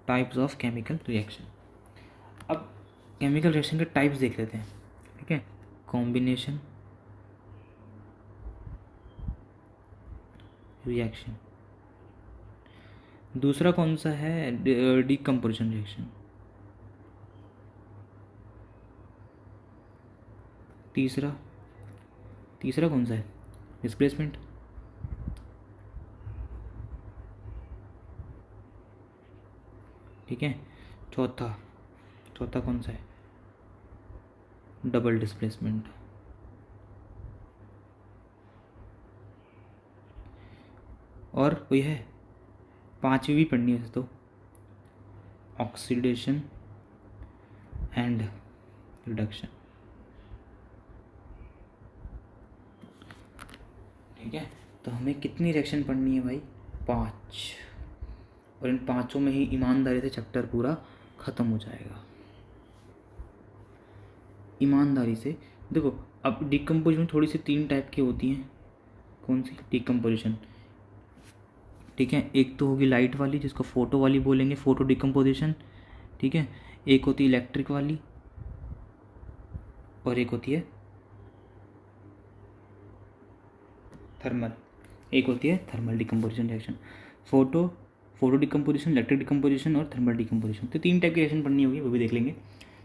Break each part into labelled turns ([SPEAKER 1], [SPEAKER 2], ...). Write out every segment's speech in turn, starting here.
[SPEAKER 1] Types of chemical reaction. अब chemical reaction के types देख लेते हैं, ठीक है। कॉम्बिनेशन रिएक्शन, दूसरा कौन सा है, डीकम्पोजिशन रिएक्शन, तीसरा कौन सा है, डिस्प्लेसमेंट, ठीक है। चौथा कौन सा है, डबल डिस्प्लेसमेंट। और कोई है, पांचवी भी पढ़नी है तो ऑक्सीडेशन एंड रिडक्शन, ठीक है। तो हमें कितनी रिएक्शन पढ़नी है भाई, 5, और इन 5 में ही ईमानदारी से चैप्टर पूरा ख़त्म हो जाएगा। ईमानदारी से देखो, अब डिकम्पोजिशन थोड़ी सी 3 टाइप की होती हैं। कौन सी डिकम्पोजिशन, ठीक है। एक तो होगी लाइट वाली जिसको फोटो वाली बोलेंगे, फोटो डिकम्पोजिशन, ठीक है। एक होती है इलेक्ट्रिक वाली और एक होती है thermal, thermal decomposition reaction. Photo decomposition, electric decomposition और थर्मल डिकम्पोजिशन, तो 3 टाइप की रिएक्शन पढ़नी होगी, वो भी देख लेंगे।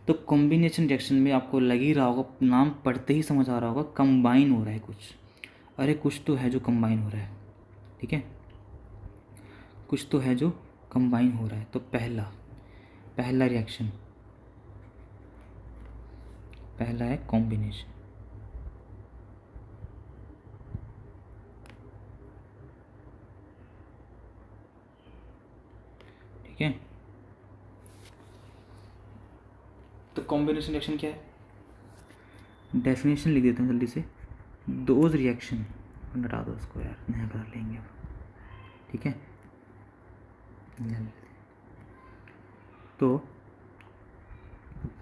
[SPEAKER 1] तो कॉम्बिनेशन रिएक्शन में आपको लग ही रहा होगा, नाम पढ़ते ही समझ आ रहा होगा, कंबाइन हो रहा है कुछ। अरे कुछ तो है जो कंबाइन हो रहा है, ठीक है, कुछ तो है जो कंबाइन हो रहा है। तो पहला रिएक्शन, पहला है कॉम्बिनेशन, ठीक है। तो कॉम्बिनेशन रिएक्शन क्या है, डेफिनेशन लिख देता हूँ जल्दी से। दोज रिएक्शन, हटा दो उसको यार, नया कर लेंगे अब, ठीक है। तो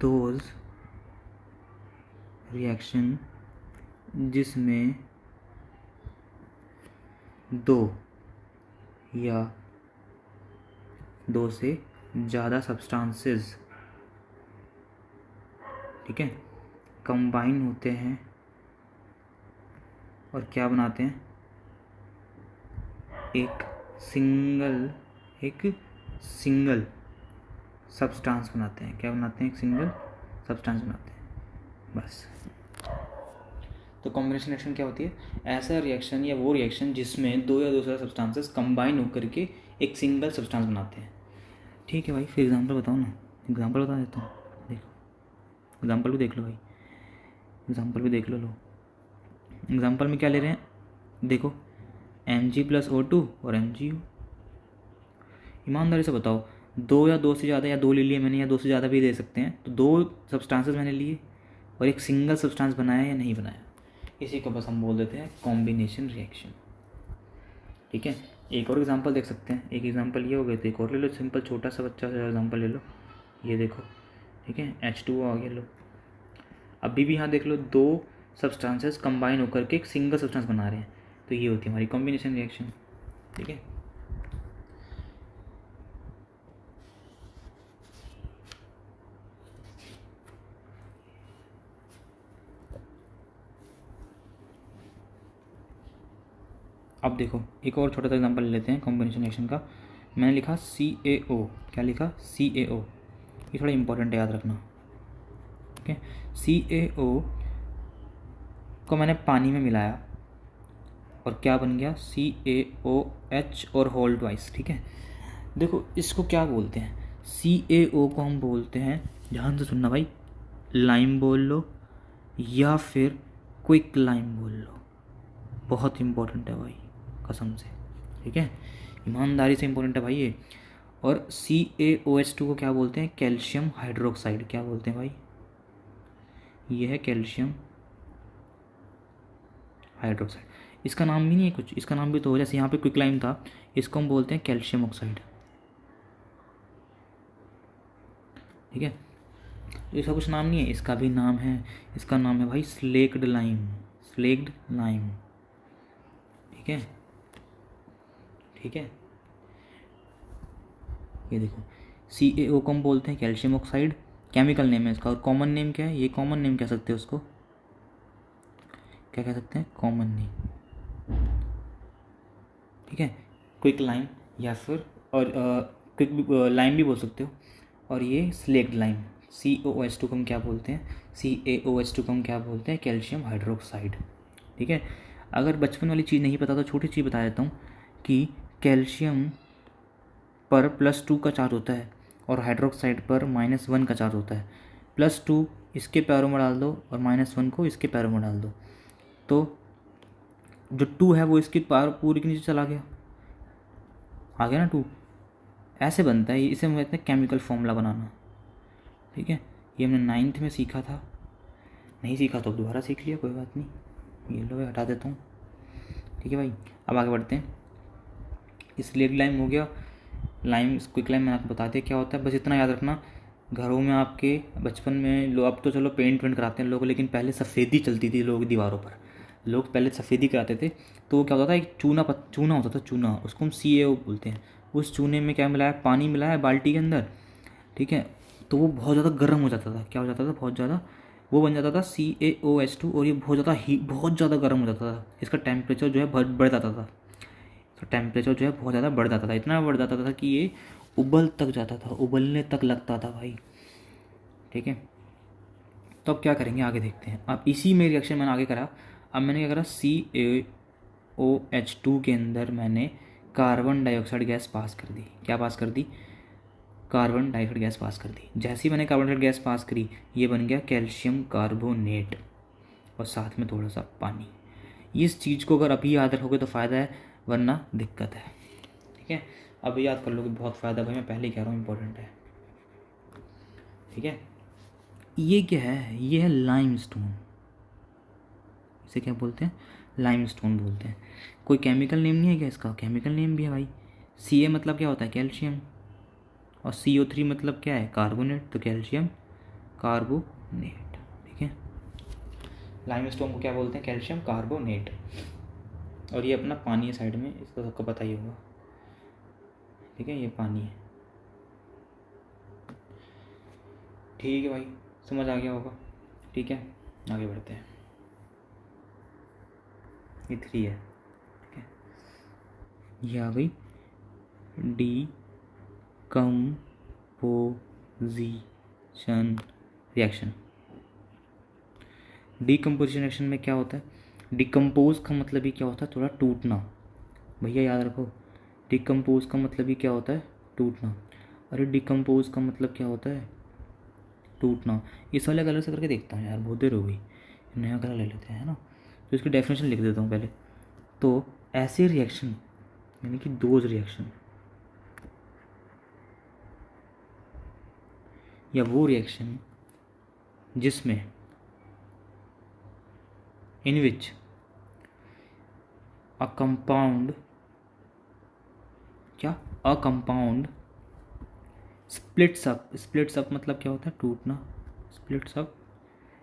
[SPEAKER 1] दोज रिएक्शन जिसमें 2 या 2 से ज़्यादा सब्सटेंसेस, ठीक है, कंबाइन होते हैं और क्या बनाते हैं, एक सिंगल सब्सटेंस बनाते हैं। क्या बनाते हैं, एक सिंगल सब्सटेंस बनाते हैं, बस। तो कॉम्बिनेशन रिएक्शन क्या होती है, ऐसा रिएक्शन या वो रिएक्शन जिसमें 2 या 2 से ज़्यादा सब्सटेंसेस कंबाइन होकर के एक सिंगल सब्सटेंस बनाते हैं, ठीक है भाई। फिर एग्जांपल बताओ ना, एग्जांपल बता देता हूँ, देखो एग्जांपल भी देख लो भाई, एग्जांपल भी देख लो। एग्जांपल में क्या ले रहे हैं, देखो Mg+O2 और MgO। ईमानदारी से बताओ, 2 या 2 से ज़्यादा, या 2 ले लिए मैंने, या 2 से ज़्यादा भी ले सकते हैं, तो 2 सब्सटेंसेस मैंने लिए और एक सिंगल सब्सटेंस बनाया या नहीं बनाया, इसी को बस हम बोल देते हैं कॉम्बिनेशन रिएक्शन, ठीक है। एक और एग्जांपल देख सकते हैं, एक एग्जांपल ये हो गया, तो एक और ले लो, सिंपल छोटा सा बच्चा सा एग्जांपल ले लो, ये देखो, ठीक है, H2O आ गया। लो अभी भी यहाँ देख लो, 2 सब्सटेंसेस कंबाइन होकर के एक सिंगल सब्सटेंस बना रहे हैं, तो ये होती है हमारी कॉम्बिनेशन रिएक्शन, ठीक है। अब देखो एक और छोटा सा एग्जांपल ले लेते हैं कॉम्बिनेशन रिएक्शन का। मैंने लिखा CaO, क्या लिखा, CaO, ये थोड़ा इंपॉर्टेंट है, याद रखना, ठीक है। CaO को मैंने पानी में मिलाया और क्या बन गया, CaOH और होल ट्वाइस, ठीक है। देखो इसको क्या बोलते हैं, CaO को हम बोलते हैं, ध्यान से सुनना भाई, लाइम बोल लो या फिर क्विक लाइम बोल लो, बहुत इंपॉर्टेंट है भाई, कसम से, ठीक है, ईमानदारी से इंपॉर्टेंट है भाई ये। और CaOH2 को क्या बोलते हैं, कैल्शियम हाइड्रोक्साइड, क्या बोलते हैं भाई, ये है कैल्शियम हाइड्रोक्साइड। इसका नाम भी नहीं है कुछ, इसका नाम भी तो, जैसे यहाँ पे क्विक लाइम था, इसको हम बोलते हैं कैल्शियम ऑक्साइड, ठीक है। इसका कुछ नाम नहीं है, इसका भी नाम है, इसका नाम है भाई स्लेक्ड लाइम, ठीक है, ठीक है। ये देखो CaO को हम बोलते हैं कैल्शियम ऑक्साइड, केमिकल नेम है इसका। और कॉमन नेम क्या है, ये कॉमन नेम कह सकते हैं उसको, क्या कह सकते हैं, कॉमन नेम, ठीक है, क्विक लाइम या फिर और क्विक लाइम भी बोल सकते हो। और ये स्लेक्ड लाइम, COH2 को हम क्या बोलते हैं, CaOH2 को हम क्या बोलते हैं, कैल्शियम हाइड्रोक्साइड, ठीक है। अगर बचपन वाली चीज़ नहीं पता तो छोटी चीज़ बता देता हूँ कि कैल्शियम पर +2 का चार्ज होता है और हाइड्रोक्साइड पर -1 का चार्ज होता है। +2 इसके पैरों में डाल दो और -1 को इसके पैरों में डाल दो, तो जो 2 है वो इसके पार पूरे के नीचे चला गया, आ गया ना 2। ऐसे बनता है, इसे हम कहते हैं केमिकल फॉर्मूला बनाना, ठीक है। ये हमने 9th में सीखा था, नहीं सीखा तो दोबारा सीख लिया, कोई बात नहीं। ये लो हटा देता हूँ, ठीक है भाई। अब आगे बढ़ते हैं। स्लेक्ड लाइम हो गया, लाइम क्विक लाइम मैंने आपको बता दिया क्या होता है। बस इतना याद रखना, घरों में आपके बचपन में लोग, अब तो चलो पेंट वेंट कराते हैं लोग, लेकिन पहले सफ़ेदी चलती थी लोग दीवारों पर, लोग पहले सफ़ेदी कराते थे। तो क्या होता था, एक चूना होता था, चूना, उसको हम CaO बोलते हैं। उस चूने में क्या मिलाया, पानी मिलाया बाल्टी के अंदर, ठीक है। तो वो बहुत ज़्यादा गर्म हो जाता था, क्या हो जाता था, बहुत ज़्यादा वो बन जाता था CaOH2, और ये बहुत ज़्यादा गर्म हो जाता था। इसका टेम्परेचर जो है बढ़ जाता था, तो टेम्परेचर जो है बहुत ज़्यादा बढ़ जाता था, इतना बढ़ जाता था कि ये उबल तक जाता था, उबलने तक लगता था भाई, ठीक है। तो अब क्या करेंगे, आगे देखते हैं। अब इसी में रिएक्शन मैंने आगे करा। अब मैंने क्या करा, CaOH2 के अंदर मैंने कार्बन डाइऑक्साइड गैस पास कर दी। क्या पास कर दी, कार्बन डाइऑक्साइड गैस पास कर दी। जैसे ही मैंने कार्बन डाइऑक्साइड गैस पास करी, ये बन गया कैल्शियम कार्बोनेट, और साथ में थोड़ा सा पानी। इस चीज़ को अगर अभी याद रखोगे तो फ़ायदा है, वरना दिक्कत है, ठीक है। अभी याद कर लोगे बहुत फ़ायदा, भाई मैं पहले ही कह रहा हूँ, इंपॉर्टेंट है, ठीक है। ये क्या है, ये है लाइमस्टोन, इसे क्या बोलते हैं, लाइमस्टोन बोलते हैं। कोई केमिकल नेम नहीं है क्या इसका, केमिकल नेम भी है भाई। Ca मतलब क्या होता है, कैल्शियम, और CO3 मतलब क्या है, कार्बोनेट, तो कैल्शियम कार्बोनेट, ठीक है। लाइमस्टोन को क्या बोलते हैं, कैल्शियम कार्बोनेट। और ये अपना पानी है साइड में, इसको सबको पता ही होगा, ठीक है, ये पानी है, ठीक है भाई, समझ आ गया होगा, ठीक है। आगे बढ़ते हैं, ये 3 है, ठीक है। ये आ गई डीकम्पोजिशन रिएक्शन। डीकम्पोजिशन रिएक्शन में क्या होता है, डिकम्पोज का मतलब ही क्या होता है, थोड़ा टूटना, भैया याद रखो। डिकम्पोज का मतलब ही क्या होता है, टूटना। अरे डिकम्पोज का मतलब क्या होता है, टूटना। इस वाले कलर से करके देखता हूँ यार, बहुत देर हो गई, नया कलर ले लेते हैं, है ना। तो इसकी डेफिनेशन लिख देता हूँ पहले। तो ऐसे रिएक्शन यानी कि दोज रिएक्शन, या वो रिएक्शन जिसमें इन विच अ कंपाउंड, क्या, अ कंपाउंड स्प्लिट्स अप मतलब क्या होता है, टूटना, स्प्लिट्स अप,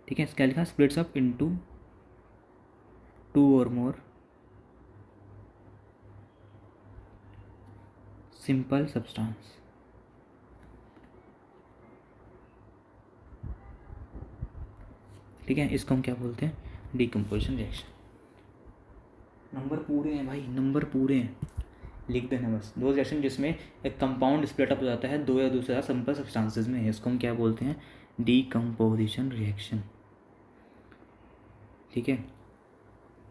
[SPEAKER 1] ठीक है। इसका लिखा स्प्लिट्स अप इनटू 2 और मोर सिंपल सब्सटेंस, ठीक है। इसको हम क्या बोलते हैं, डीकम्पोजिशन रिएक्शन। नंबर पूरे हैं भाई, नंबर पूरे हैं, लिख देना बस। दो रिएक्शन जिसमें एक कंपाउंड स्प्लिट अप हो जाता है 2 या 2 से ज़्यादा सिंपल सब्सटेंसेस में, इसको हम क्या बोलते हैं, डीकम्पोजिशन रिएक्शन, ठीक है।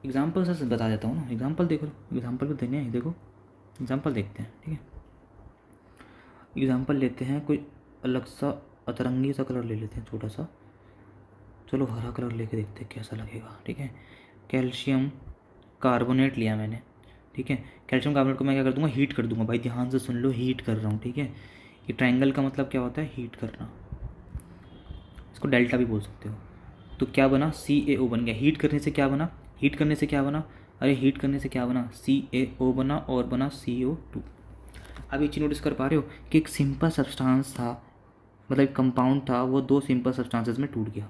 [SPEAKER 1] एग्जाम्पल से बता देता हूँ ना, एग्जाम्पल देखो, एग्जाम्पल भी देने हैं, देखो एग्जाम्पल देखते हैं, ठीक है। एग्जाम्पल लेते हैं, कोई अलग सा अतरंगी सा कलर ले लेते हैं, छोटा सा, चलो हरा कलर लेके देखते हैं कैसा लगेगा, ठीक है। कैल्शियम कार्बोनेट लिया मैंने, ठीक है। कैल्शियम कार्बोनेट को मैं क्या कर दूंगा, हीट कर दूंगा, भाई ध्यान से सुन लो, हीट कर रहा हूँ, ठीक है। ये ट्रायंगल का मतलब क्या होता है, हीट करना, इसको डेल्टा भी बोल सकते हो। तो क्या बना, CaO बन गया। हीट करने से क्या बना, हीट करने से क्या बना, अरे हीट करने से क्या बना, CaO बना, और बना CO2। अब ये चीज़ नोटिस कर पा रहे हो कि एक सिंपल सब्सटेंस था, मतलब एक कंपाउंड था, वो 2 सिंपल सब्सटेंसेस में टूट गया।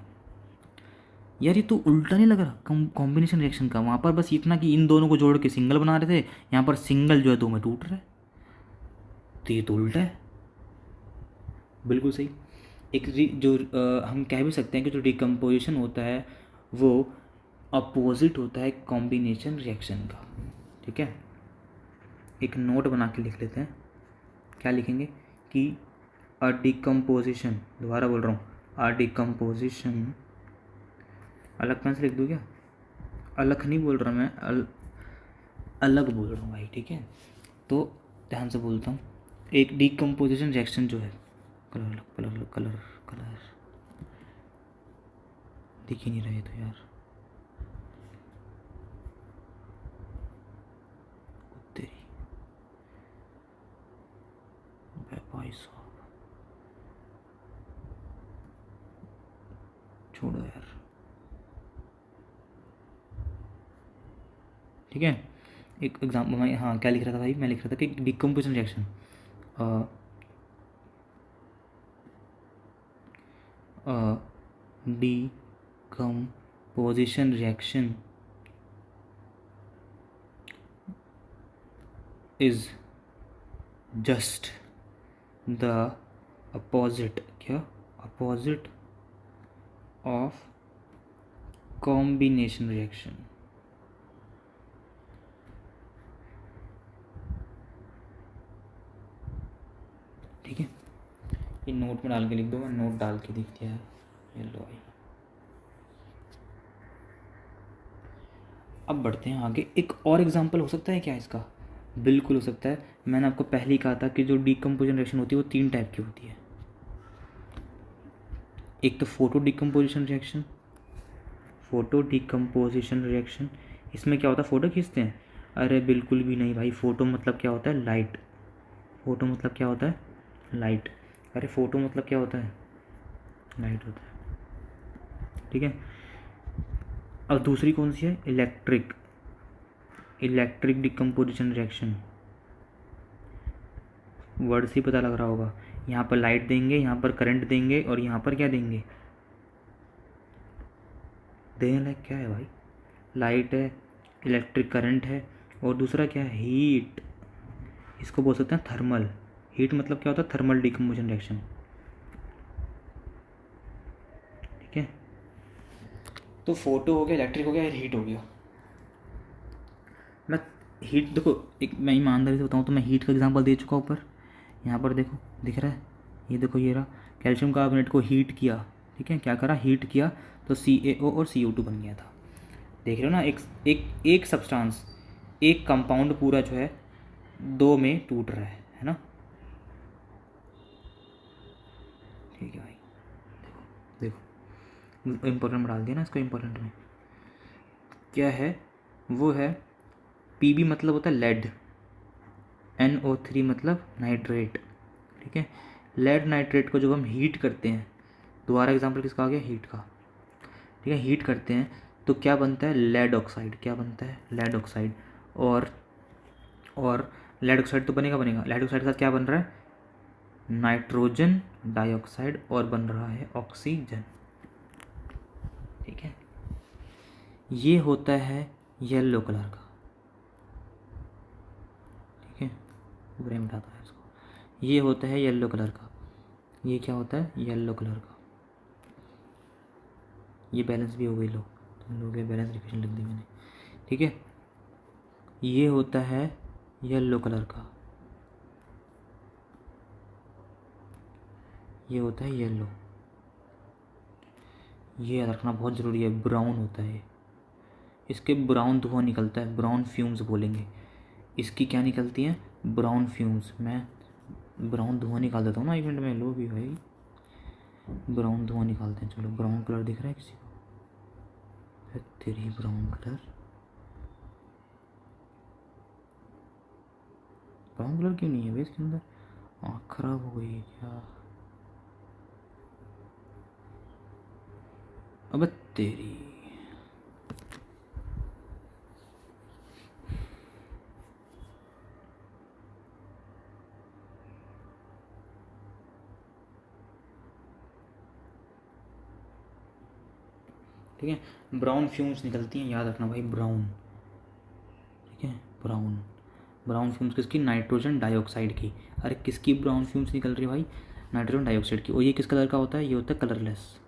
[SPEAKER 1] यार ये तो उल्टा नहीं लग रहा, कॉम्बिनेशन रिएक्शन का। वहाँ पर बस इतना कि इन दोनों को जोड़ के सिंगल बना रहे थे, यहाँ पर सिंगल जो है 2 में टूट रहा है, तो ये तो उल्टा है। बिल्कुल सही। जो हम कह भी सकते हैं कि जो डिकम्पोजिशन होता है वो अपोजिट होता है कॉम्बिनेशन रिएक्शन का। ठीक है, एक नोट बना के लिख लेते हैं। क्या लिखेंगे कि अ डिकम्पोजिशन, दोबारा बोल रहा हूँ, अ डिकम्पोजिशन, अलग पेन से लिख दूँ क्या? अलग नहीं बोल रहा मैं, अलग बोल रहा हूँ भाई। ठीक है, तो ध्यान से बोलता हूँ। एक डिकम्पोजिशन रिएक्शन जो है, कलर कलर कलर कलर दिख ही नहीं रहे तो यार, तेरी भाई साहब, छोड़ो यार। ठीक है, एक एग्जाम्पल मैं, हाँ क्या लिख रहा था भाई, मैं लिख रहा था कि decomposition reaction decomposition reaction is just the opposite, क्या opposite of combination reaction। ठीक है, ये नोट में डाल के लिख दो, मैं नोट डाल के लिख दिया है, ये लो भाई। अब बढ़ते हैं आगे। एक और एग्जांपल हो सकता है क्या इसका? बिल्कुल हो सकता है। मैंने आपको पहले ही कहा था कि जो डिकम्पोजिशन रिएक्शन होती है वो 3 टाइप की होती है। एक तो photo decomposition reaction, photo decomposition reaction, इसमें क्या होता है, फ़ोटो खींचते हैं? अरे बिल्कुल भी नहीं भाई, फ़ोटो मतलब क्या होता है, लाइट। फ़ोटो मतलब क्या होता है, लाइट। अरे फ़ोटो मतलब क्या होता है, लाइट होता है। ठीक है, और दूसरी कौन सी है, electric, electric decomposition reaction. Word से ही पता लग रहा होगा, यहाँ पर लाइट देंगे, यहाँ पर करंट देंगे, और यहाँ पर क्या देंगे, देने लायक क्या है भाई, लाइट है, इलेक्ट्रिक करंट है, और दूसरा क्या है, हीट। इसको बोल सकते हैं थर्मल। हीट मतलब क्या होता है, थर्मल डिकम्पोजिशन रिएक्शन। ठीक है, तो फोटो हो गया, इलेक्ट्रिक हो गया, हीट हो गया। मैं हीट देखो, एक मैं ईमानदारी से बताऊँ तो मैं हीट का एग्जांपल दे चुका ऊपर। यहाँ पर देखो, दिख रहा है, ये देखो, ये रहा, कैल्शियम कार्बोनेट को हीट किया। ठीक है, क्या करा, हीट किया, तो CaO और CO2 बन गया था। देख रहे हो ना, एक सब्सटेंस, एक कंपाउंड पूरा जो है 2 में टूट रहा है ना। ठीक है भाई, देखो इम्पोर्टेंट डाल दिया ना इसको, इम्पोर्टेंट में क्या है, वो है Pb मतलब होता है लेड, NO3 मतलब नाइट्रेट। ठीक है, लेड नाइट्रेट को जब हम हीट करते हैं, दोबारा एग्जांपल किसका आ गया, हीट का। ठीक है, हीट करते हैं तो क्या बनता है, लेड ऑक्साइड। क्या बनता है, लेड ऑक्साइड। और लेड ऑक्साइड तो बनेगा, लेड ऑक्साइड के साथ क्या बन रहा है, नाइट्रोजन डाइऑक्साइड, और बन रहा है ऑक्सीजन। ठीक है, ये होता है येलो कलर का। ठीक है, पूरा मिटाता है इसको, ये होता है येलो कलर का। ये क्या होता है, येलो कलर का। ये बैलेंस भी हो गई, लो तुम लोग बैलेंस रिक्वेशन लिख दी मैंने। ठीक है, ये होता है येलो कलर का, ये होता है येलो। ये याद रखना बहुत ज़रूरी है, ब्राउन होता है, इसके ब्राउन धुआं निकलता है, ब्राउन फ्यूम्स बोलेंगे। इसकी क्या निकलती हैं, ब्राउन फ्यूम्स। मैं ब्राउन धुआं निकाल देता हूँ ना इवेंट में, लो भी भाई, ब्राउन धुआं निकालते हैं। चलो, ब्राउन कलर दिख रहा है किसी को, तेरी ब्राउन कलर, ब्राउन कलर क्यों नहीं है भाई इसके अंदर, आँख खराब हो गई है क्या, अब तेरी। ठीक है, ब्राउन फ्यूम्स निकलती हैं, याद रखना भाई, ब्राउन। ठीक है, ब्राउन फ्यूम्स किसकी, नाइट्रोजन डाइऑक्साइड की। अरे किसकी ब्राउन फ्यूम्स निकल रही है भाई, नाइट्रोजन डाइऑक्साइड की। और ये किस कलर का होता है? ये होता है कलरलेस।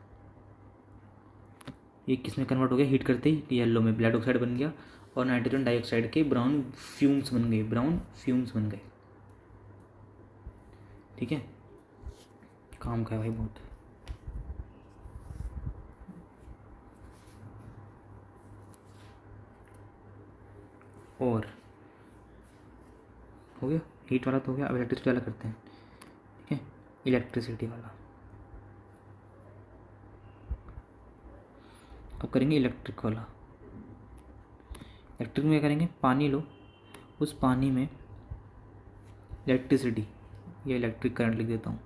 [SPEAKER 1] ये किस में कन्वर्ट हो गया? हीट करते ही येलो में ब्लैक ऑक्साइड बन गया और नाइट्रोजन डाइऑक्साइड के ब्राउन फ्यूम्स बन गए, ब्राउन फ्यूम्स बन गए। ठीक है, काम का है भाई बहुत। और हो गया हीट वाला तो हो गया। अब इलेक्ट्रिसिटी वाला करते हैं। ठीक है, इलेक्ट्रिसिटी वाला अब करेंगे। इलेक्ट्रिक वाला, इलेक्ट्रिक में क्या करेंगे? पानी लो, उस पानी में इलेक्ट्रिसिटी या इलेक्ट्रिक करंट लिख देता हूँ।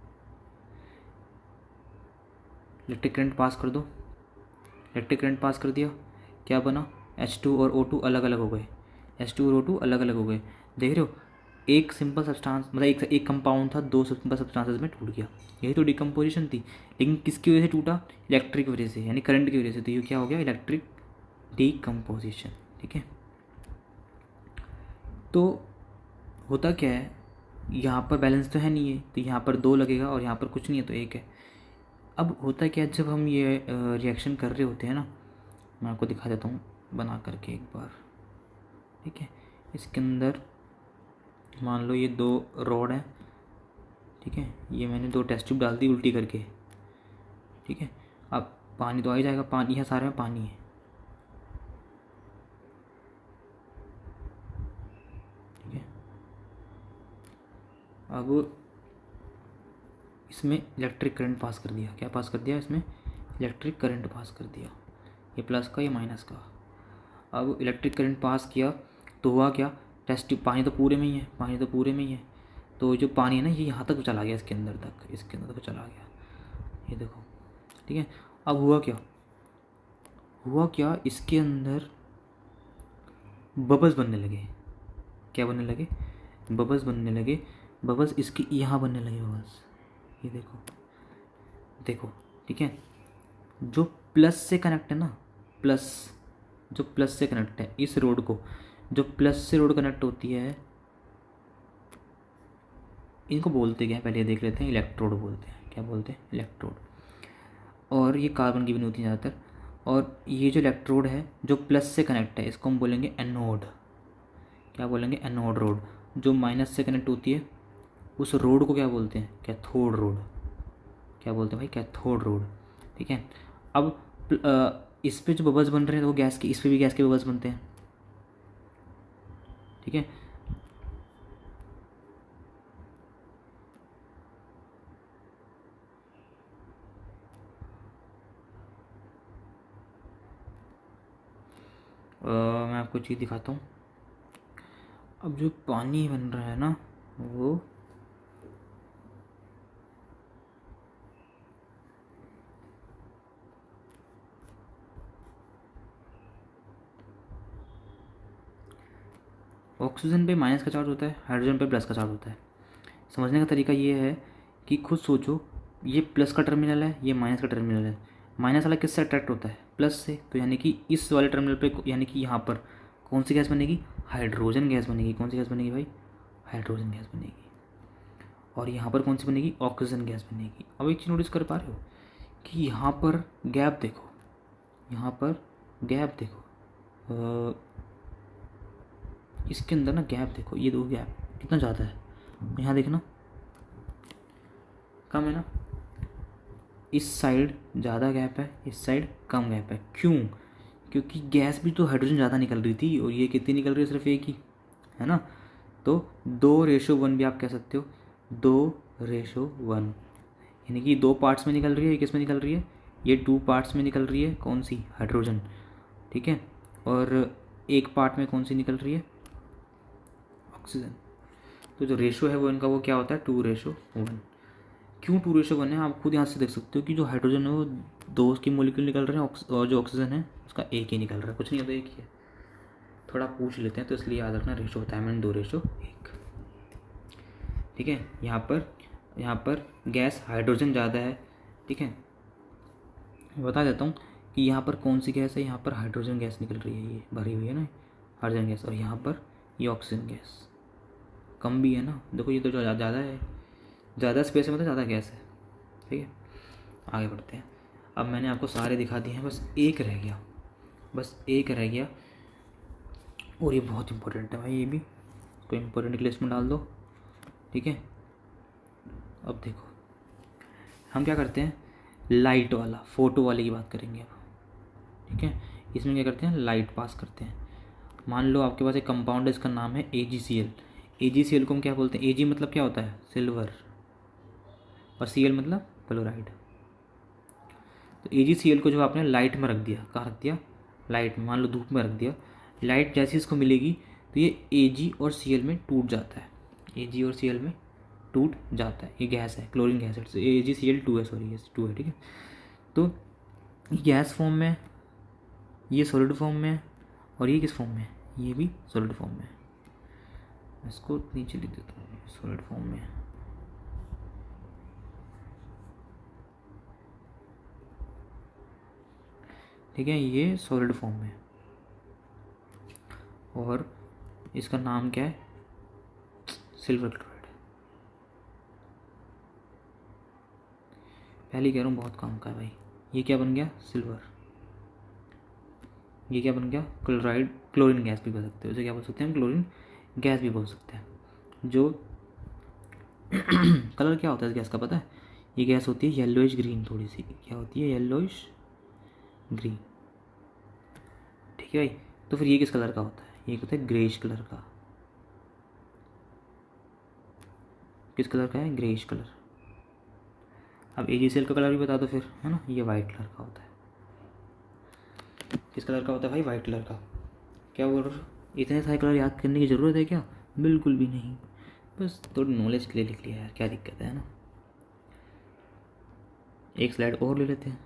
[SPEAKER 1] इलेक्ट्रिक करंट पास कर दो। इलेक्ट्रिक करंट पास कर दिया, क्या बना? H2 और O2 अलग अलग हो गए। H2 और O2 अलग अलग हो गए। देख रहे हो, एक सिंपल सब्सटेंस मतलब एक कंपाउंड था, दो सिंपल सब्सटेंसेस में टूट गया। यही तो डिकम्पोजिशन थी। लेकिन किसकी वजह से टूटा? इलेक्ट्रिक वजह से, यानी करंट की वजह से। तो ये क्या हो गया? Electric decomposition. ठीक है, तो होता क्या है, यहाँ पर बैलेंस तो है नहीं है, तो यहाँ पर 2 लगेगा और यहाँ पर कुछ नहीं है तो 1 है। अब होता क्या है, जब हम ये रिएक्शन कर रहे होते हैं ना, मैं आपको दिखा देता हूँ बना करके एक बार। ठीक है, इसके अंदर मान लो ये 2 रॉड है। ठीक है, ये मैंने 2 टेस्ट ट्यूब डाल दी उल्टी करके। ठीक है, अब पानी तो आ ही जाएगा, पानी यहाँ सारे में पानी है। ठीक है, अब इसमें इलेक्ट्रिक करंट पास कर दिया। क्या पास कर दिया? इसमें इलेक्ट्रिक करंट पास कर दिया, ये प्लस का ये माइनस का। अब इलेक्ट्रिक करंट पास किया तो हुआ क्या? टेस्ट ट्यूब, पानी तो पूरे में ही है, पानी तो पूरे में ही है, तो जो पानी है ना ये यहाँ तक चला गया, इसके अंदर तक, इसके अंदर तक चला गया, ये देखो। ठीक है, अब हुआ क्या? हुआ क्या, इसके अंदर बबल्स बनने लगे। क्या बनने लगे? बबल्स बनने लगे। बबल्स इसके यहाँ बनने लगे बबल्स, ये देखो, देखो। ठीक है, जो प्लस से कनेक्ट है ना, प्लस, जो प्लस से कनेक्ट है इस रोड को, जो प्लस से रोड कनेक्ट होती है, इनको बोलते क्या है पहले देख लेते हैं। इलेक्ट्रोड बोलते हैं। क्या बोलते हैं? इलेक्ट्रोड। और ये कार्बन की बनी होती है ज़्यादातर। और ये जो इलेक्ट्रोड है जो प्लस से कनेक्ट है, इसको हम बोलेंगे एनोड। क्या बोलेंगे? Anode road. जो माइनस से कनेक्ट होती है उस रोड को क्या बोलते हैं? Cathode road. क्या बोलते हैं भाई? Cathode road. ठीक है, अब इस पे जो बबल्स बन रहे हैं तो वो गैस के, इस पे भी गैस के बबल्स बनते हैं। ठीक है, मैं आपको चीज़ दिखाता हूँ। अब जो पानी बन रहा है ना, वो ऑक्सीजन पे माइनस का चार्ज होता है, हाइड्रोजन पे प्लस का चार्ज होता है। समझने का तरीका ये है कि खुद सोचो, ये प्लस का टर्मिनल है, ये माइनस का टर्मिनल है। माइनस वाला किससे अट्रैक्ट होता है? प्लस से। तो यानी कि इस वाले टर्मिनल पे, यानी कि यहाँ पर कौन सी गैस बनेगी? हाइड्रोजन गैस बनेगी। कौन सी गैस बनेगी भाई? हाइड्रोजन गैस बनेगी। और यहाँ पर कौन सी बनेगी? ऑक्सीजन गैस बनेगी। अब एक चीज़ नोटिस कर पा रहे हो कि यहाँ पर गैप देखो, यहाँ पर गैप देखो, इसके अंदर ना गैप देखो, ये दो गैप कितना ज़्यादा है। यहाँ देखना, कम है ना? इस साइड ज़्यादा गैप है, इस साइड कम गैप है। क्यों? क्योंकि गैस भी तो हाइड्रोजन ज़्यादा निकल रही थी और ये कितनी निकल रही है? सिर्फ एक ही है ना। तो 2:1 भी आप कह सकते हो, 2:1, यानी कि 2 पार्ट्स में निकल रही है। ये किस में निकल रही है? ये 2 पार्ट्स में निकल रही है। कौन सी? हाइड्रोजन। ठीक है, और एक पार्ट में कौन सी निकल रही है? ऑक्सीजन। तो जो रेशो है वो इनका वो क्या होता है? 2:1। क्यों 2:1 है? आप खुद यहाँ से देख सकते हो कि जो हाइड्रोजन है वो 2 की मोलिक्यूल निकल रहे हैं और जो ऑक्सीजन है उसका 1 ही निकल रहा है। कुछ नहीं होता, 1 ही है। थोड़ा पूछ लेते हैं तो इसलिए याद रखना, रेशो होता है मैंने 2:1। ठीक है, यहाँ पर गैस हाइड्रोजन ज़्यादा है। ठीक है, बता देता हूँ कि यहाँ पर कौन सी गैस है। यहाँ पर हाइड्रोजन गैस निकल रही है, ये भरी हुई है ना हाइड्रोजन गैस। और यहाँ पर ये ऑक्सीजन गैस कम भी है ना। देखो ये तो ज़्यादा है, ज़्यादा स्पेस है मतलब ज़्यादा गैस है। ठीक है, आगे बढ़ते हैं। अब मैंने आपको सारे दिखा दिए हैं, बस एक रह गया, और ये बहुत इंपॉर्टेंट है भाई, ये भी इसको इम्पोर्टेंट की लिस्ट में डाल दो। ठीक है, अब देखो हम क्या करते हैं, लाइट वाला फ़ोटो वाले की बात करेंगे अब। ठीक है, इसमें क्या करते हैं, लाइट पास करते हैं। मान लो आपके पास एक कंपाउंड है, इसका नाम है AgCl। AgCl को हम क्या बोलते हैं, Ag मतलब क्या होता है, सिल्वर, और Cl मतलब क्लोराइड। तो AgCl को जो आपने लाइट में रख दिया, कहाँ रख दिया, लाइट में, मान लो धूप में रख दिया, लाइट जैसे इसको मिलेगी तो ये Ag और Cl में टूट जाता है, Ag और Cl में टूट जाता है। ये गैस है, क्लोरीन गैस है, AgCl2 है, सॉरी ये 2 है। ठीक है, तो गैस फॉर्म में, ये सॉलिड फॉर्म में, और ये किस फॉर्म में, ये भी सॉलिड फॉर्म में। इसको नीचे लिख देता हूँ, सॉलिड फॉर्म में। ठीक है, ये सॉलिड फॉर्म में, और इसका नाम क्या है, सिल्वर क्लोराइड। पहले कह रहा हूँ बहुत काम का है भाई। ये क्या बन गया, सिल्वर। ये क्या बन गया, क्लोराइड, क्लोरीन गैस भी बोल सकते हो, उसे क्या बोल सकते हैं, क्लोरीन गैस भी बोल सकते हैं। जो कलर क्या होता है इस गैस का पता है, ये गैस होती है येलोइश ग्रीन, थोड़ी सी क्या होती है, येलोइश ग्रीन। ठीक है भाई, तो फिर ये किस कलर का होता है, ये होता है ग्रेइश कलर का। किस कलर का है, ग्रेइश कलर। अब AgCl का कलर भी बता दो फिर, है ना, ये वाइट कलर का होता है। किस कलर का होता है भाई, वाइट कलर का। क्या बोल रहे हो, इतने सारे कलर याद करने की ज़रूरत है क्या, बिल्कुल भी नहीं, बस थोड़ी नॉलेज के लिए लिख लिया यार, क्या दिक्कत है ना। एक स्लाइड और ले लेते हैं,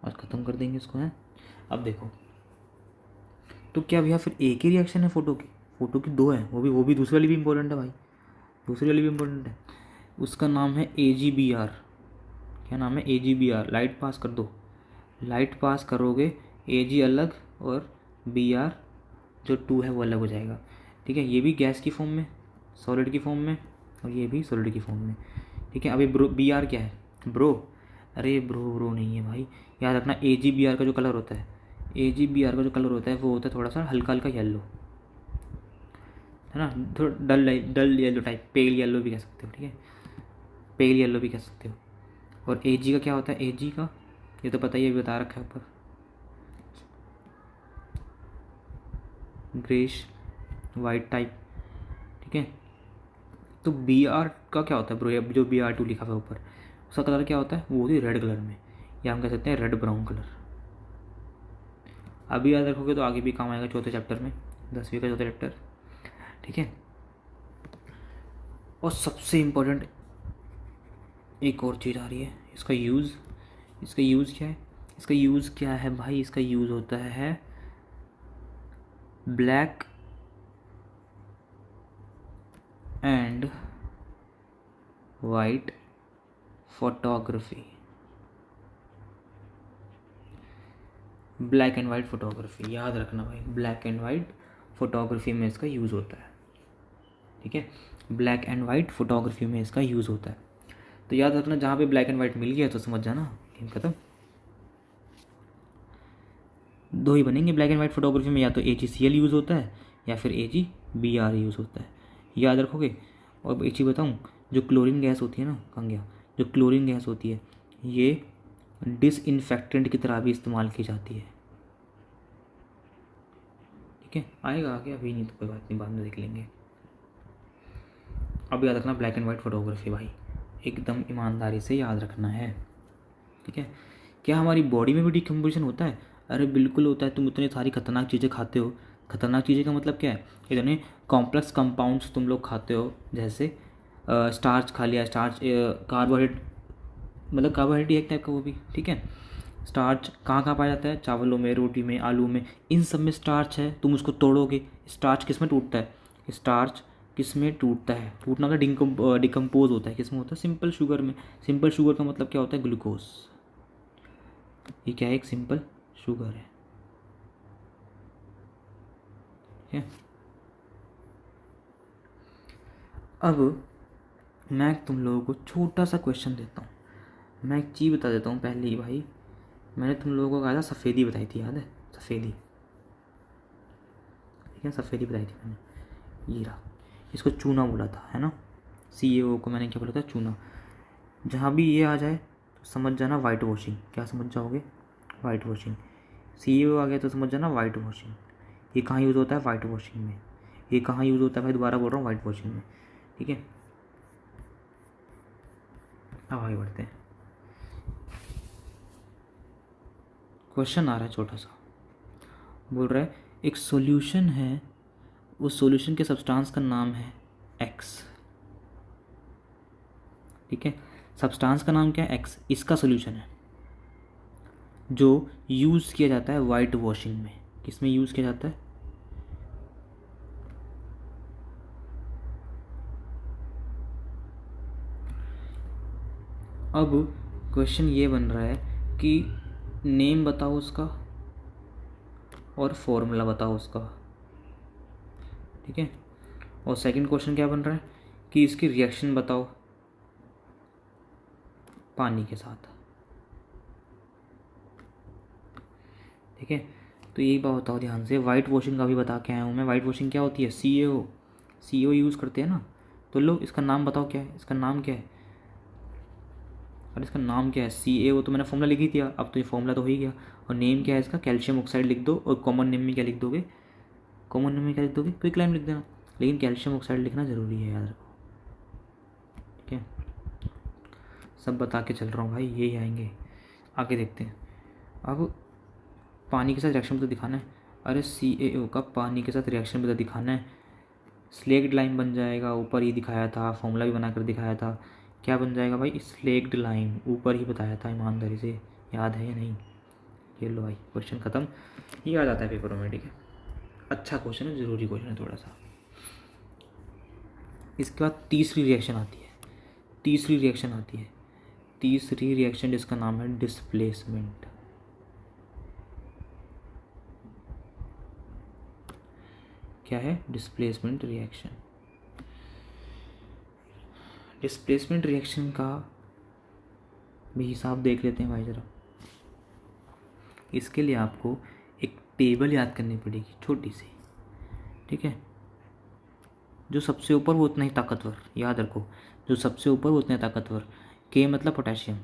[SPEAKER 1] आज ख़त्म कर देंगे इसको, है। अब देखो, तो क्या भैया फिर एक ही रिएक्शन है फोटो की, फोटो की 2 है, वो भी दूसरी वाली भी इम्पोर्टेंट है भाई, दूसरी वाली भी इम्पोर्टेंट है। उसका नाम है AgBr। क्या नाम है, AgBr। लाइट पास कर दो, लाइट पास करोगे Ag अलग और Br जो 2 है वो अलग हो जाएगा। ठीक है, ये भी गैस की फॉर्म में, सॉलिड की फॉर्म में, और ये भी सॉलिड की फॉर्म में। ठीक है, अभी Br क्या है, ब्रो। अरे ब्रो नहीं है भाई, याद रखना AgBr का जो कलर होता है, AgBr का जो कलर होता है वो होता है थोड़ा सा हल्का हल्का येलो, है ना, थोड़ा डल येलो टाइप, पेल येलो भी कह सकते हो। ठीक है, पेल येलो भी कह सकते हो। और Ag का क्या होता है, Ag का ये तो पता ही है, बता रखा है ऊपर, ग्रेश वाइट टाइप। ठीक है, तो Br का क्या होता है ब्रो, जो Br2 लिखा हुआ है ऊपर, उसका कलर क्या होता है, वो होती है रेड कलर में, या हम कह सकते हैं रेड ब्राउन कलर। अभी याद रखोगे तो आगे भी काम आएगा, चौथे चैप्टर में, 10वीं का चौथा चैप्टर। ठीक है, और सबसे इम्पोर्टेंट एक और चीज़ आ रही है, इसका यूज़। इसका यूज़ क्या है, इसका यूज़ क्या है भाई, इसका यूज़ होता है black and white photography. Black and white photography, याद रखना भाई, ब्लैक एंड वाइट फोटोग्राफी में इसका यूज़ होता है। ठीक है, ब्लैक एंड वाइट फोटोग्राफी में इसका यूज़ होता है। तो याद रखना, जहाँ पे ब्लैक एंड वाइट मिल गया तो समझ जाना गेम खत्म। 2 ही बनेंगे ब्लैक एंड वाइट फोटोग्राफी में, या तो AgCl यूज़ होता है या फिर AgBr यूज़ होता है, याद रखोगे। और एक चीज़ बताऊँ, जो क्लोरीन गैस होती है ना, कहाँ गया, जो क्लोरीन गैस होती है ये डिसइंफेक्टेंट की तरह भी इस्तेमाल की जाती है। ठीक है, आएगा आगे, अभी नहीं तो कोई बात नहीं, बाद में देख लेंगे। अब याद रखना ब्लैक एंड वाइट फोटोग्राफी भाई, एकदम ईमानदारी से याद रखना है। ठीक है, क्या हमारी बॉडी में भी डिकम्पोजिशन होता है, अरे बिल्कुल होता है। तुम इतनी सारी खतरनाक चीज़ें खाते हो, खतरनाक चीज़ें का मतलब क्या है, इतने कॉम्प्लेक्स कंपाउंड्स तुम लोग खाते हो, जैसे स्टार्च खा लिया, स्टार्च कार्बोहाइड्रेट, मतलब कार्बोहाइड्रेट एक टाइप का वो भी। ठीक है, स्टार्च कहाँ कहाँ पाया जाता है, चावलों में, रोटी में, आलू में, इन सब में स्टार्च है। तुम उसको तोड़ोगे, स्टार्च किस में टूटता है, स्टार्च किस में टूटता है, टूटना का डिकम्पोज होता है, किस में होता है, सिंपल शुगर में। सिंपल शुगर का मतलब क्या होता है, ग्लूकोज। ये क्या है, एक सिंपल शुगर है। ठीक है, अब मैं तुम लोगों को छोटा सा क्वेश्चन देता हूँ। मैं एक चीज़ बता देता हूँ पहले ही भाई। मैंने तुम लोगों को कहा था सफ़ेदी बताई थी, याद है? सफ़ेदी, ठीक है, सफ़ेदी बताई थी मैंने। ये रहा, इसको चूना बोला था, है ना? CEO को मैंने क्या बोला था? चूना। जहाँ भी ये आ जाए तो समझ जाना वाइट वॉशिंग। क्या समझ जाओगे? White washing. CEO आ गया तो समझ जाना वाइट वॉशिंग। ये कहाँ यूज़ होता है? वाइट वॉशिंग में। ये कहाँ यूज़ होता है भाई? दोबारा बोल रहा हूँ, वाइट वॉशिंग में, ठीक है। अब आगे बढ़ते हैं। क्वेश्चन आ रहा है छोटा सा, बोल रहा है एक सॉल्यूशन है, उस सॉल्यूशन के सब्सटेंस का नाम है X, ठीक है। सब्सटेंस का नाम क्या है? X। इसका सॉल्यूशन है जो यूज़ किया जाता है वाइट वॉशिंग में। किस में यूज़ किया जाता है? अब क्वेश्चन ये बन रहा है कि नेम बताओ उसका और फॉर्मूला बताओ उसका, ठीक है। और सेकंड क्वेश्चन क्या बन रहा है कि इसकी रिएक्शन बताओ पानी के साथ, ठीक है। तो एक बात बताओ ध्यान से, वाइट वॉशिंग का भी बता के आया हूँ मैं। वाइट वॉशिंग क्या होती है? CO यूज़ करते हैं ना। तो लो इसका नाम बताओ क्या है? इसका नाम क्या है? और इसका नाम क्या है? CaO। तो मैंने फॉर्मूला लिख ही दिया, अब तो ये फॉर्मूला तो हो ही गया। और नेम क्या है इसका? कैल्शियम ऑक्साइड लिख दो। और कॉमन नेम में क्या लिख दोगे? कॉमन नेम में क्या लिख दोगे? क्विकलाइम लिख देना। लेकिन कैल्शियम ऑक्साइड लिखना ज़रूरी है, याद रखो, ठीक है। सब बता के चल रहा हूँ भाई, यही आएंगे। आगे देखते हैं। अब पानी के साथ रिएक्शन तो दिखाना है। अरे CaO का पानी के साथ रिएक्शन भी दिखाना है। स्लेक्ड लाइम बन जाएगा, ऊपर ही दिखाया था, फॉर्मूला भी बना कर दिखाया था। क्या बन जाएगा भाई? स्लेक्ड लाइम, ऊपर ही बताया था, ईमानदारी से याद है या नहीं? ये लो भाई, क्वेश्चन ख़त्म। ये आ जाता है पेपरों में, ठीक है। अच्छा क्वेश्चन है, ज़रूरी क्वेश्चन है थोड़ा सा। इसके बाद तीसरी रिएक्शन आती है। तीसरी रिएक्शन जिसका नाम है डिस्प्लेसमेंट। क्या है? Displacement reaction. डिस्प्लेसमेंट रिएक्शन का भी हिसाब देख लेते हैं भाई ज़रा। इसके लिए आपको एक टेबल याद करनी पड़ेगी, छोटी सी, ठीक है। जो सबसे ऊपर वो उतना ही ताकतवर, याद रखो, जो सबसे ऊपर वो उतना ही ताकतवर। K मतलब पोटेशियम,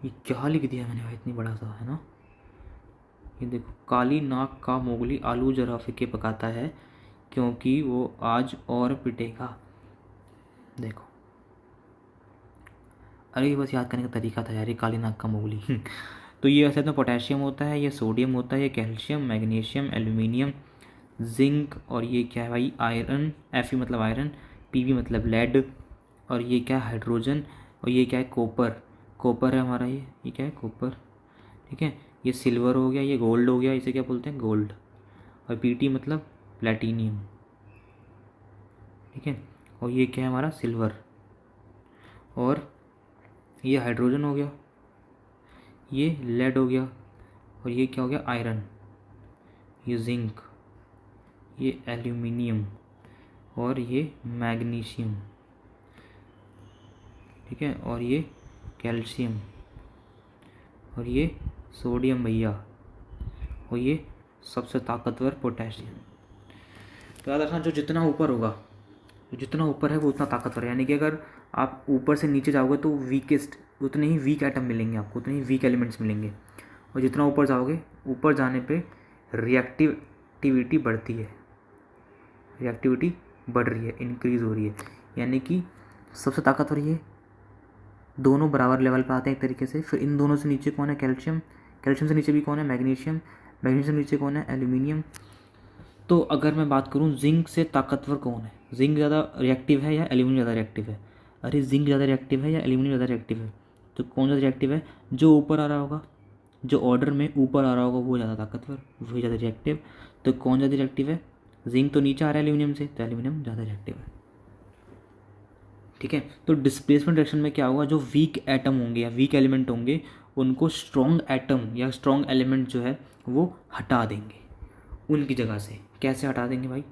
[SPEAKER 1] ये क्या लिख दिया मैंने भाई इतनी बड़ा सा, है ना? ये देखो, काली नाक का मोगली आलू जरा फीके पकाता है क्योंकि वो आज और पिटेगा। देखो, अरे ये बस याद करने का तरीका था यार, ये काली नाक का मोगली। तो ये असल में पोटेशियम होता है, ये सोडियम होता है, ये कैल्शियम, मैग्नीशियम, एल्यूमिनियम, जिंक, और ये क्या है भाई? आयरन। Fe मतलब आयरन, Pb मतलब लेड, और ये क्या है? हाइड्रोजन। और ये क्या है? कॉपर। कॉपर है हमारा, ये क्या है? कॉपर, ठीक है। ये सिल्वर हो गया, ये गोल्ड हो गया, इसे क्या बोलते हैं? गोल्ड। और Pt मतलब प्लेटिनियम, ठीक है। और ये क्या है हमारा? सिल्वर। और ये हाइड्रोजन हो गया, ये लेड हो गया, और ये क्या हो गया? आयरन। ये जिंक, ये एल्यूमिनियम, और ये मैग्नीशियम, ठीक है। और ये कैल्शियम, और ये सोडियम भैया, और ये सबसे ताकतवर पोटेशियम। तो याद रखना, जो जितना ऊपर होगा, जितना ऊपर है वो उतना ताकतवर है। यानी कि अगर आप ऊपर से नीचे जाओगे तो वीकेस्ट, उतने ही वीक एटम मिलेंगे आपको, उतने ही वीक एलिमेंट्स मिलेंगे। और जितना ऊपर जाओगे, ऊपर जाने पे रिएक्टिविटी बढ़ती है, रिएक्टिविटी बढ़ रही है, इंक्रीज़ हो रही है। यानी कि सबसे ताकतवर ये दोनों बराबर लेवल पे आते हैं एक तरीके से। फिर इन दोनों से नीचे कौन है? कैल्शियम। कैल्शियम से नीचे भी कौन है? मैग्नीशियम। मैग्नीशियम से नीचे कौन है? एल्यूमिनियम। तो अगर मैं बात करूं जिंक से ताकतवर कौन है? जिंक ज़्यादा रिएक्टिव है या एल्यूमिनियम ज़्यादा रिएक्टिव है? अरे जिंक ज़्यादा रिएक्टिव है या एल्यूमिनियम ज़्यादा रिएक्टिव है? तो कौन ज़्यादा रिएक्टिव है? जो ऊपर आ रहा होगा, जो ऑर्डर में ऊपर आ रहा होगा वो ज़्यादा ताकतवर, वही ज़्यादा रिएक्टिव। तो कौन ज़्यादा रिएक्टिव है? जिंक तो नीचे आ रहा है एल्यूमिनियम से, तो एल्यूमिनियम ज़्यादा रिएक्टिव है। ठीक है, तो डिस्प्लेसमेंट रिएक्शन में क्या होगा, जो वीक एटम होंगे या वीक एलिमेंट होंगे उनको स्ट्रॉन्ग एटम या स्ट्रॉन्ग एलिमेंट जो है वो हटा देंगे उनकी जगह से। कैसे हटा देंगे भाई?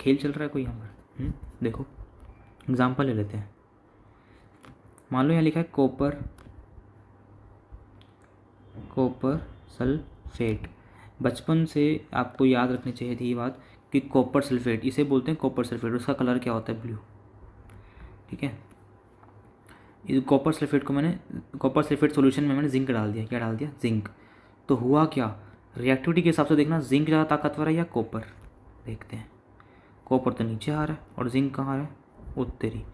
[SPEAKER 1] खेल चल रहा है कोई यहाँ पर? देखो एग्जाम्पल ले लेते हैं। मान लो यहाँ लिखा है कॉपर सल्फेट। बचपन से आपको याद रखनी चाहिए थी ये बात कि कॉपर सल्फेट, इसे बोलते हैं कॉपर सल्फेट। उसका कलर क्या होता है? ब्लू। ठीक है, ये कॉपर सल्फेट सॉल्यूशन में मैंने जिंक डाल दिया। क्या डाल दिया? जिंक। तो हुआ क्या? रिएक्टिविटी के हिसाब से देखना, जिंक ज़्यादा ताकतवर है या कॉपर? देखते हैं। कॉपर तो नीचे आ रहा है और जिंक कहाँ आ रहा है? उत्तरी।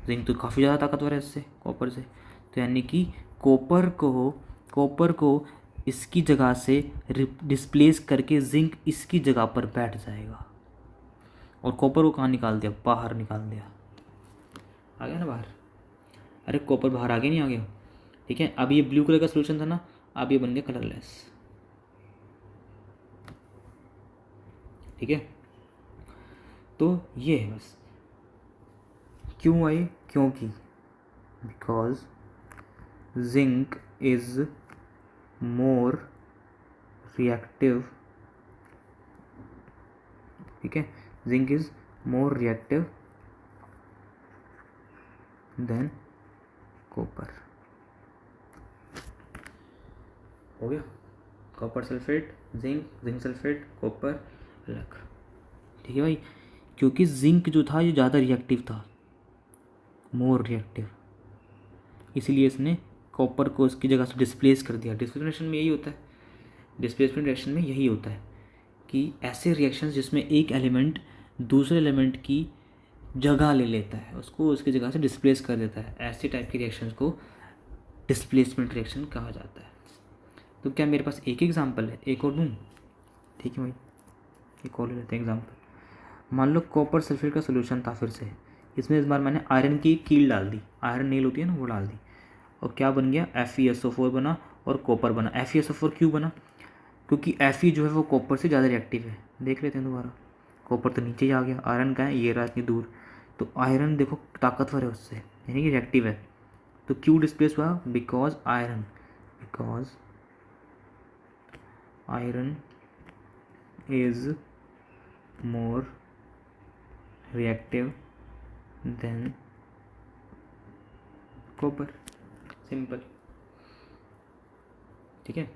[SPEAKER 1] जिंक तो काफ़ी ज़्यादा ताकतवर है इससे, कॉपर से। तो यानी कि कॉपर को इसकी जगह से डिस्प्लेस करके जिंक इसकी जगह पर बैठ जाएगा। और कॉपर को कहाँ निकाल दिया? बाहर निकाल दिया। आ गया ना बाहर? अरे कॉपर बाहर आगे नहीं आ गया? ठीक है, अब ये ब्लू कलर का सोल्यूशन था ना, अब ये बन गया कलरलेस। ठीक है, तो ये है बस। क्यों आई? क्योंकि because zinc is more reactive. ठीक है, zinc is more reactive than copper. हो गया, copper sulphate, zinc sulphate, copper अलग। ठीक है भाई, क्योंकि जिंक जो था ये ज़्यादा रिएक्टिव था, मोर रिएक्टिव, इसीलिए इसने कॉपर को इसकी जगह से डिस्प्लेस कर दिया। डिस्प्लेसमेंट रिएक्शन में यही होता है। डिस्प्लेसमेंट रिएक्शन में यही होता है कि ऐसे रिएक्शंस जिसमें एक एलिमेंट दूसरे एलिमेंट की जगह ले लेता है, उसको उसकी जगह से डिस्प्लेस कर देता है, ऐसे टाइप के रिएक्शंस को डिस्प्लेसमेंट रिएक्शन कहा जाता है। तो क्या मेरे पास एक एग्जांपल है? एक और दूँ? ठीक है भाई, एक और ले लेते हैं एग्जांपल। मान लो कॉपर सल्फेट का सोल्यूशन था फिर से, इसमें इस बार मैंने आयरन की कील डाल दी, आयरन नेल होती है ना, वो डाल दी। और क्या बन गया? FeSO4 बना और कॉपर बना। FeSO4 क्यों बना? क्योंकि Fe जो है वो कॉपर से ज़्यादा रिएक्टिव है। देख लेते हैं दोबारा, कॉपर तो नीचे ही आ गया, आयरन का है ये रहा इतनी दूर। तो आयरन देखो ताकतवर है उससे, यानी कि रिएक्टिव है। तो क्यों डिस्प्लेस हुआ? Because iron is more reactive than copper. Simple. ठीक है,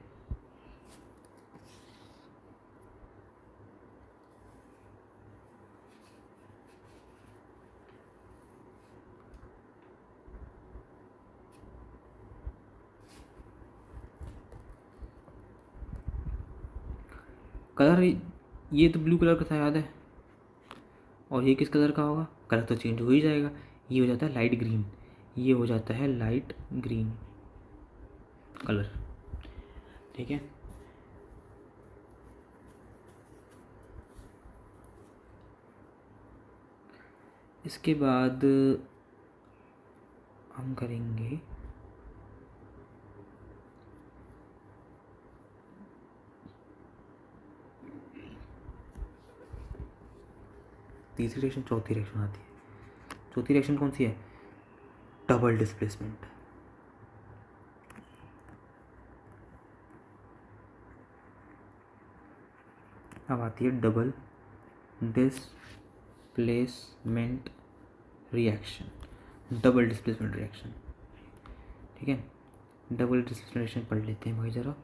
[SPEAKER 1] कलर ये तो ब्लू कलर का था, याद है। और ये किस कलर का होगा? कलर तो चेंज हो ही जाएगा। ये हो जाता है लाइट ग्रीन, ये हो जाता है लाइट ग्रीन कलर। ठीक है, इसके बाद हम करेंगे तीसरी रिएक्शन, चौथी रिएक्शन आती है। चौथी रिएक्शन कौन सी है? Double displacement. अब आती है double displacement reaction. Double displacement reaction. ठीक है, डबल डिस्प्लेसमेंट रिएक्शन पढ़ लेते हैं भाई ज़रा,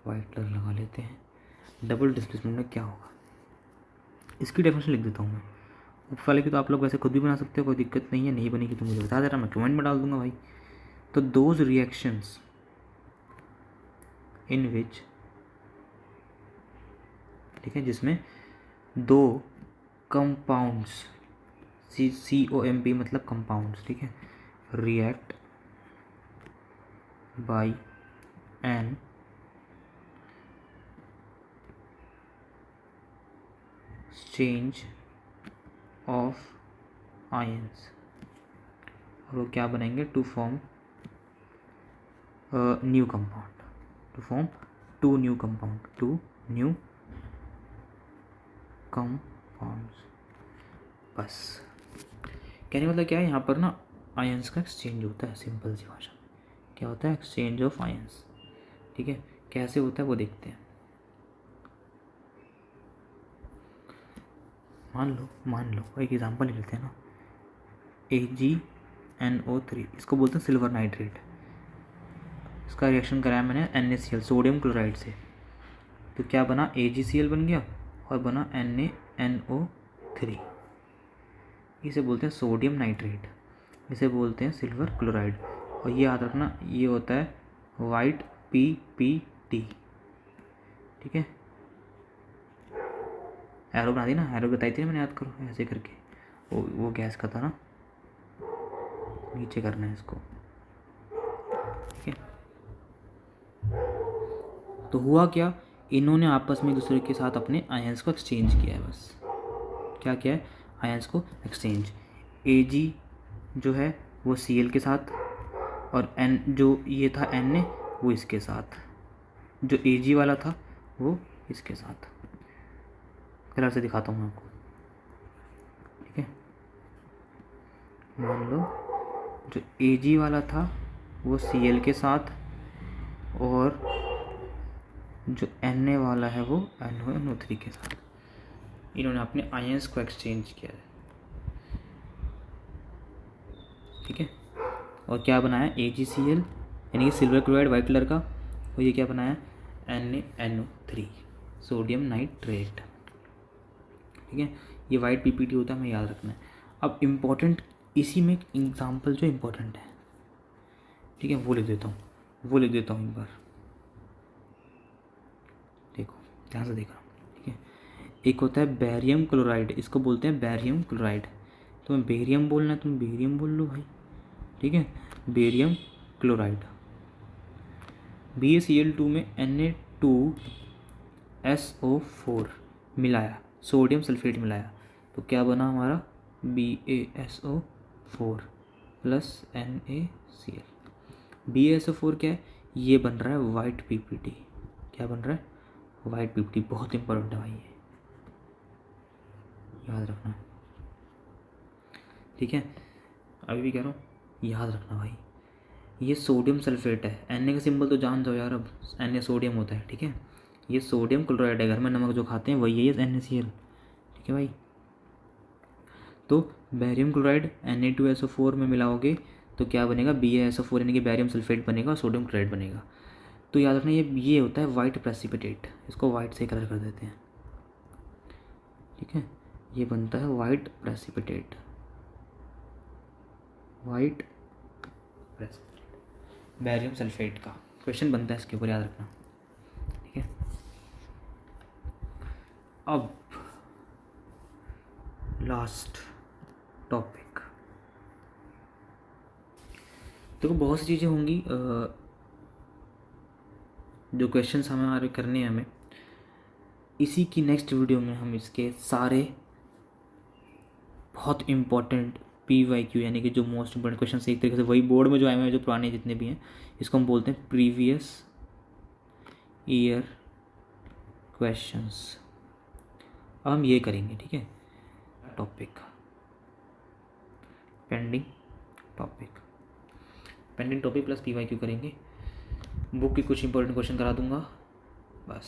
[SPEAKER 1] वाइट कलर लगा लेते हैं। डबल डिस्प्लेसमेंट में क्या होगा, इसकी डेफिनेशन लिख देता हूँ मैं। ऊपर वाले की तो आप लोग वैसे खुद भी बना सकते हो, कोई दिक्कत नहीं है। नहीं बनेगी तो मुझे बता दे रहा, मैं कमेंट में डाल दूंगा भाई। तो दोज रिएक्शंस इन विच, ठीक है, जिसमें दो कंपाउंड्स, COMP मतलब कंपाउंड्स, ठीक है, react by an exchange of ions, और वो क्या बनेंगे? To form new compound. To form two new compounds. बस कहने मतलब क्या है, यहाँ पर ना आयंस का एक्सचेंज होता है। सिंपल सी भाषा में क्या होता है, एक्सचेंज ऑफ आयंस। ठीक है, कैसे होता है वो देखते हैं। मान लो एक एग्जांपल ले लेते हैं ना, AgNO3, इसको बोलते हैं सिल्वर नाइट्रेट। इसका रिएक्शन कराया मैंने NaCl सोडियम क्लोराइड से, तो क्या बना, AgCl बन गया और बना NaNO3। इसे बोलते हैं सोडियम नाइट्रेट, इसे बोलते हैं सिल्वर क्लोराइड। और ये याद रखना, ये होता है वाइट PPT। ठीक है, एरो बना दी ना, एरो बताई थी ना मैंने, याद करो ऐसे करके। वो गैस का था ना, नीचे करना है इसको। ठीक है, तो हुआ क्या, इन्होंने आपस में एक दूसरे के साथ अपने आयंस को एक्सचेंज किया है। बस क्या किया है, आयंस को एक्सचेंज। Ag जो है वो Cl के साथ, और N जो ये था Na वो इसके साथ, जो Ag वाला था वो इसके साथ। कलर से दिखाता हूँ आपको। ठीक है, मान लो जो Ag वाला था वो Cl के साथ, और जो Na वाला है वो NO3 के साथ। इन्होंने अपने आयंस को एक्सचेंज किया है। ठीक है, और क्या बनाया, AgCl यानी कि सिल्वर क्लोराइड वाइट कलर का, और ये क्या बनाया, NaNO3 सोडियम नाइट्रेट। ठीक है, ये वाइट PPT होता है, हमें याद रखना है। अब इम्पोर्टेंट, इसी में एग्जाम्पल जो इम्पोर्टेंट है, ठीक है, वो लिख देता हूँ एक बार, देखो ध्यान से देखना। ठीक है, एक होता है बेरियम क्लोराइड, इसको बोलते हैं बेरियम क्लोराइड। तुम्हें बेरियम बोलना है, तुम बेरियम बोल लो भाई। ठीक है, बेरियम क्लोराइड, BaCl2 में Na2SO4 मिलाया, सोडियम सल्फेट मिलाया, तो क्या बना हमारा, BaSO4 प्लस NaCl। BaSO4 क्या है, ये बन रहा है वाइट PPT। क्या बन रहा है, वाइट PPT। बहुत इंपॉर्टेंट है भाई, ये याद रखना। ठीक है, अभी भी कह रहा हूँ, याद रखना भाई। ये सोडियम सल्फेट है, Na का सिंबल तो जान जाओ यार, अब Na सोडियम होता है। ठीक है, ये सोडियम क्लोराइड है, घर में नमक जो खाते हैं वही है ये NaCl। ठीक है भाई, तो बेरियम क्लोराइड Na2SO4 में मिलाओगे तो क्या बनेगा, BaSO4 यानी कि बेरियम सल्फेट बनेगा और सोडियम क्लोराइड बनेगा। तो याद रखना, ये होता है वाइट प्रेसिपिटेट, इसको वाइट से कलर कर देते हैं। ठीक है, ये बनता है white precipitate, white precipitate barium sulphate का। क्वेश्चन बनता है इसके ऊपर, याद रखना। ठीक है, अब लास्ट टॉपिक, देखो बहुत सी चीज़ें होंगी जो क्वेश्चंस हमारे करने हैं हमें। इसी की नेक्स्ट वीडियो में हम इसके सारे बहुत इम्पोर्टेंट PYQ यानी कि जो मोस्ट इम्पोर्टेंट क्वेश्चन, एक तरीके से वही बोर्ड में जो आए हुए हैं, जो पुराने जितने भी हैं, इसको हम बोलते हैं प्रीवियस ईयर क्वेश्चंस। अब हम ये करेंगे। ठीक है, topic pending topic plus PYQ करेंगे। बुक की कुछ इंपॉर्टेंट क्वेश्चन करा दूंगा बस।